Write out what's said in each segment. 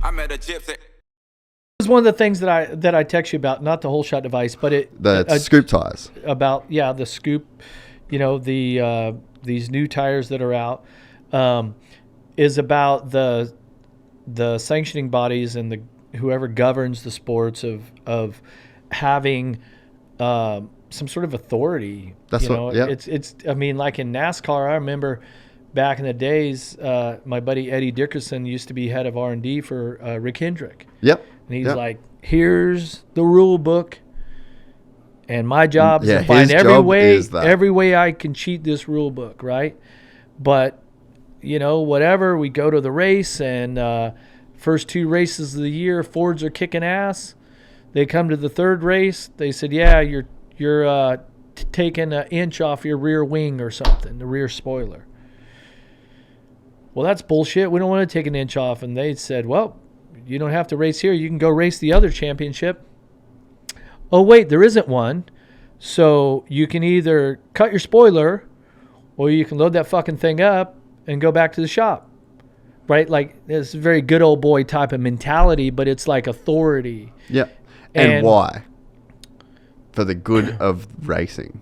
I met a gypsy. It was one of the things that I text you about, not the whole shot device, but the scoop tires. About the scoop, these new tires that are out, is about the sanctioning bodies and whoever governs the sports of having some sort of authority. That's It's I mean, like in NASCAR, I remember back in the days, my buddy Eddie Dickerson used to be head of R&D for Rick Hendrick. Yep. And he's like, here's the rule book, and my job is to find every way I can cheat this rule book, right? But, whatever, we go to the race, and first 2 races of the year, Fords are kicking ass. They come to the 3rd race. They said, yeah, you're taking an inch off your rear wing or something, the rear spoiler. Well, that's bullshit. We don't want to take an inch off. And they said, well, you don't have to race here. You can go race the other championship. Oh, wait, there isn't one. So you can either cut your spoiler or you can load that fucking thing up and go back to the shop. Right? Like, it's a very good old boy type of mentality, but it's like authority. Yeah. And why? For the good of racing.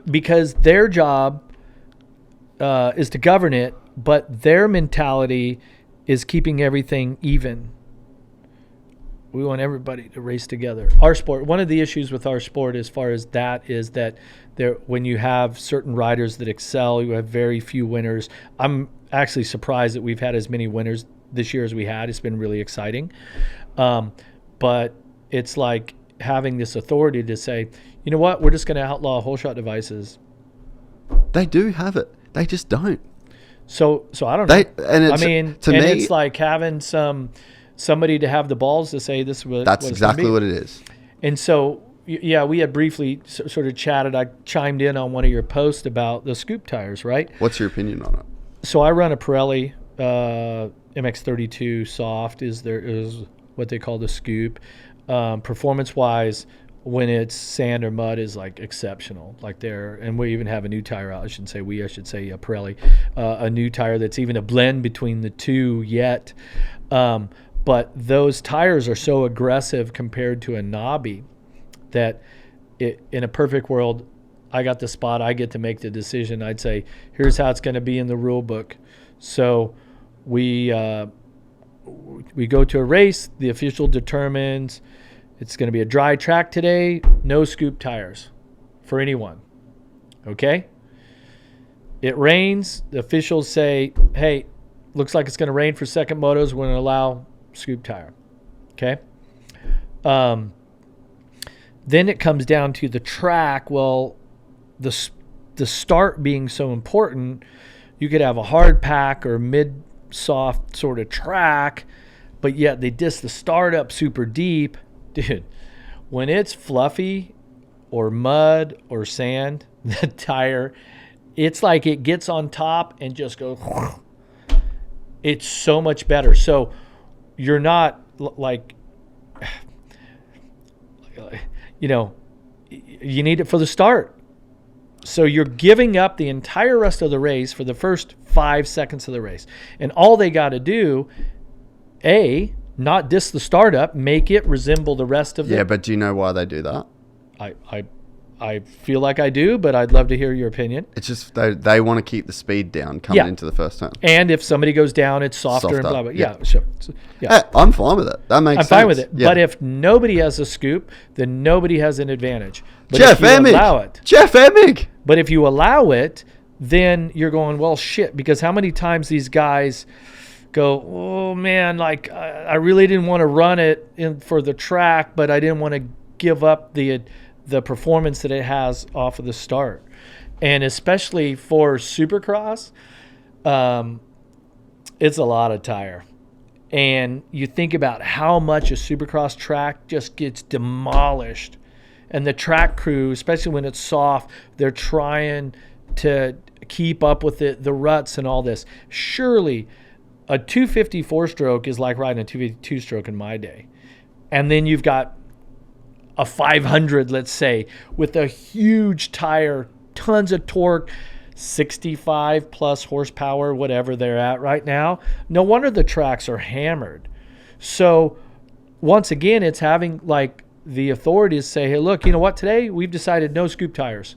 Because their job is to govern it, but their mentality is keeping everything even. We want everybody to race together. Our sport, one of the issues with our sport as far as that is that when you have certain riders that excel, you have very few winners. I'm actually surprised that we've had as many winners this year as we had. It's been really exciting. But it's like having this authority to say, you know what, we're just going to outlaw whole shot devices. They do have it. They just don't. So I don't know. It's like having somebody to have the balls to say this was. That's exactly what it is. And so, yeah, we had briefly sort of chatted. I chimed in on one of your posts about the scoop tires, right? What's your opinion on it? So I run a Pirelli MX32 soft. Is what they call the scoop. Performance-wise, when it's sand or mud, is like exceptional. And we even have a new tire out. I should say Pirelli, a new tire that's even a blend between the two yet. But those tires are so aggressive compared to a knobby that in a perfect world, I got the spot. I get to make the decision. I'd say, here's how it's going to be in the rule book. So we go to a race. The official determines it's going to be a dry track today. No scoop tires for anyone. Okay? It rains. The officials say, hey, looks like it's going to rain for second motos. We're going to allow scoop tire. Okay? Then it comes down to the track. Well, the start being so important, you could have a hard pack or mid-soft sort of track, but yet they disc the start up super deep. Dude, when it's fluffy or mud or sand, the tire, it's like it gets on top and just goes. It's so much better. So you're not like, you need it for the start. So you're giving up the entire rest of the race for the first 5 seconds of the race. And all they got to do, not disc the startup, make it resemble the rest of Yeah, but do you know why they do that? I feel like I do, but I'd love to hear your opinion. It's just they want to keep the speed down coming into the first turn. And if somebody goes down, it's softer. And blah, blah. Yeah, sure. Hey, I'm fine with it. That makes sense. I'm fine with it. Yeah. But if nobody has a scoop, then nobody has an advantage. But Jeff Emig! But if you allow it, then you're going, well, shit, because how many times these guys go, oh, man, like I really didn't want to run it for the track, but I didn't want to give up the performance that it has off of the start. And especially for Supercross, it's a lot of tire. And you think about how much a Supercross track just gets demolished. And the track crew, especially when it's soft, they're trying to keep up with the ruts and all this. Surely a 250 4-stroke is like riding a 252 stroke in my day. And then you've got a 500, let's say, with a huge tire, tons of torque, 65 plus horsepower, whatever they're at right now. No wonder the tracks are hammered. So once again, it's having like the authorities say, hey, look, you know what? Today we've decided no scoop tires.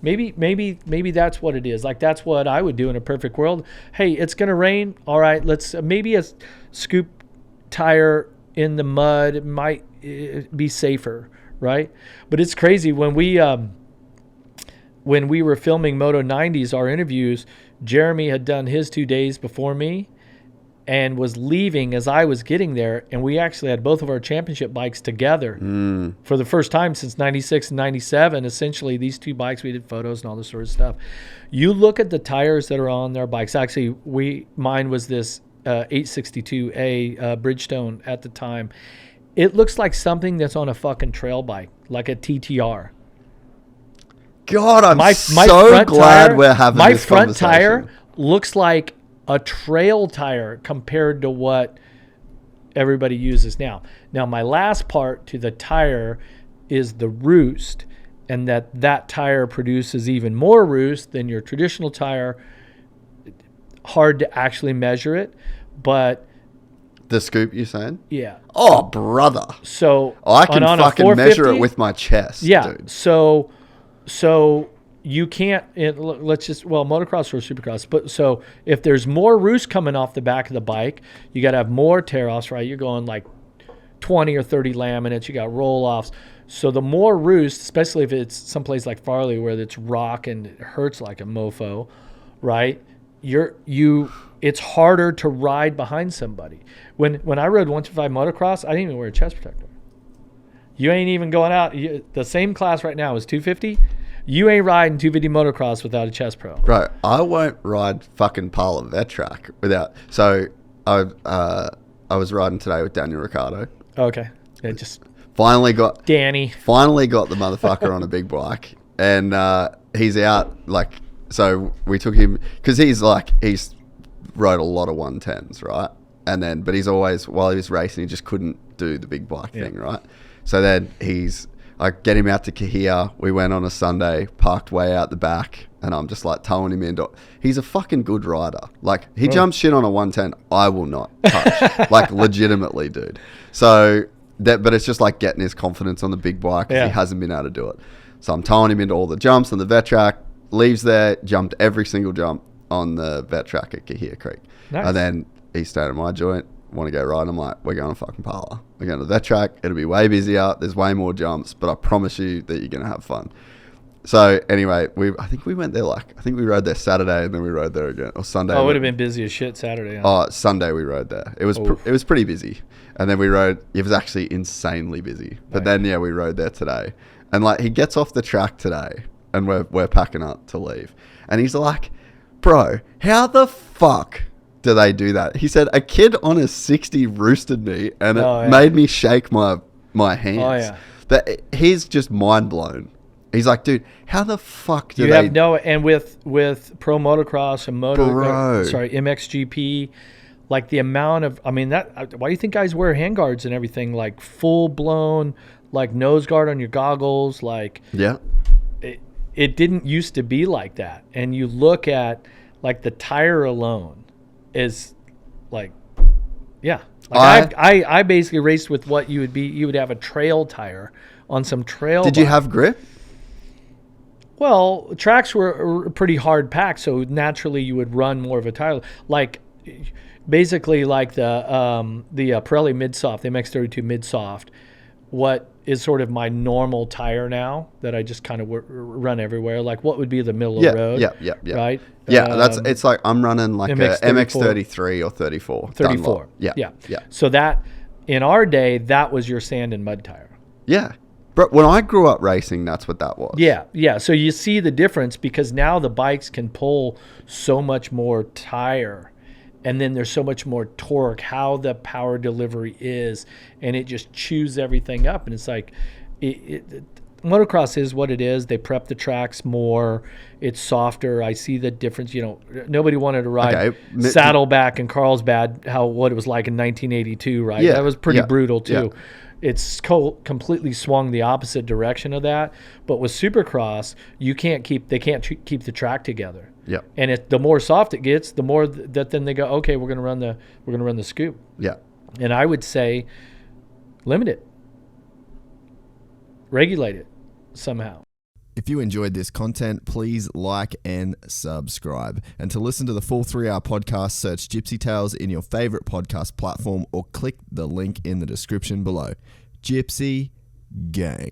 Maybe that's what it is. Like that's what I would do in a perfect world. Hey, it's going to rain. All right, let's maybe a scoop tire in the mud might be safer, right? But it's crazy when we were filming Moto 90s, our interviews, Jeremy had done his 2 days before me and was leaving as I was getting there. And we actually had both of our championship bikes together for the first time since 96 and 97. Essentially, these two bikes, we did photos and all this sort of stuff. You look at the tires that are on their bikes. Actually, mine was this 862A Bridgestone at the time. It looks like something that's on a fucking trail bike, like a TTR. God, I'm so glad we're having this conversation. My front tire looks like a trail tire compared to what everybody uses now. Now, my last part to the tire is the roost, and that tire produces even more roost than your traditional tire. Hard to actually measure it, but... The scoop, you saying? Yeah. Oh, brother. So I can fucking measure it with my chest, yeah, dude. So you can't, motocross or supercross, but so if there's more roost coming off the back of the bike, you got to have more tear-offs, right? You're going like 20 or 30 laminates, you got roll-offs. So the more roost, especially if it's someplace like Farley where it's rock and it hurts like a mofo, right? It's harder to ride behind somebody. When I rode 125 motocross, I didn't even wear a chest protector. You ain't even going out. The same class right now is 250. You ain't riding 250 motocross without a chest pro. Bro, I won't ride fucking Parla vet track without. So I was riding today with Daniel Ricciardo. Okay. Yeah, just finally got the motherfucker on a big bike, and he's out like. So we took him because he's rode a lot of 110s, right? And then, but he's always, while he was racing, he just couldn't do the big bike thing, right? So then I get him out to Kahia. We went on a Sunday, parked way out the back, and I'm just like towing him in. He's a fucking good rider. Like, he jumps shit on a 110. I will not touch. Like, legitimately, dude. So, but it's just like getting his confidence on the big bike because he hasn't been able to do it. So I'm towing him into all the jumps on the vet track, leaves there, jumped every single jump on the vet track at Kahia Creek. Nice. And then he stayed at my joint, want to go ride. I'm like, we're going to fucking Parla. We're going to that track. It'll be way busier. There's way more jumps, but I promise you that you're going to have fun. So anyway, I think we went there we rode there Saturday and then we rode there again. Or Sunday. Oh, it would have been busy as shit Saturday. Huh? Oh, Sunday we rode there. It was pretty busy. And then we rode, it was actually insanely busy. But then, we rode there today. And like, he gets off the track today and we're packing up to leave. And he's like, bro, how the fuck do they do that? He said, a kid on a 60 roosted me and it made me shake my hands. Oh, yeah. That he's just mind blown. He's like, dude, how the fuck do they... And with pro motocross and MXGP, like the amount of... I mean, why do you think guys wear handguards and everything? Like full blown, like nose guard on your goggles, like... Yeah. It didn't used to be like that. And you look at, like, the tire alone is, like, yeah. Like I basically raced with what you would have a trail tire on some trail Did bike. You have grip? Well, tracks were pretty hard packed, so naturally you would run more of a tire. Like, basically like the Pirelli Mid-Soft, the MX32 Mid-Soft, what is sort of my normal tire now that I just kind of run everywhere. Like, what would be the middle of the road? Yeah. Right? Yeah, it's like I'm running like a MX33 or 34. 34. Yeah. So that, in our day, that was your sand and mud tire. Yeah. But when I grew up racing, that's what that was. Yeah. So you see the difference because now the bikes can pull so much more tire. And then there's so much more torque, how the power delivery is, and it just chews everything up. And it's like, motocross is what it is. They prep the tracks more. It's softer. I see the difference. You know, nobody wanted to ride Saddleback and Carlsbad, what it was like in 1982, right? Yeah. That was pretty brutal too. Yeah. It's completely swung the opposite direction of that. But with Supercross, they can't keep the track together. Yeah. And the more soft it gets, the more that then they go, okay, we're gonna run the scoop. Yeah. And I would say, limit it, regulate it somehow. If you enjoyed this content, please like and subscribe. And to listen to the full 3-hour podcast, search Gypsy Tales in your favorite podcast platform or click the link in the description below. Gypsy Gang.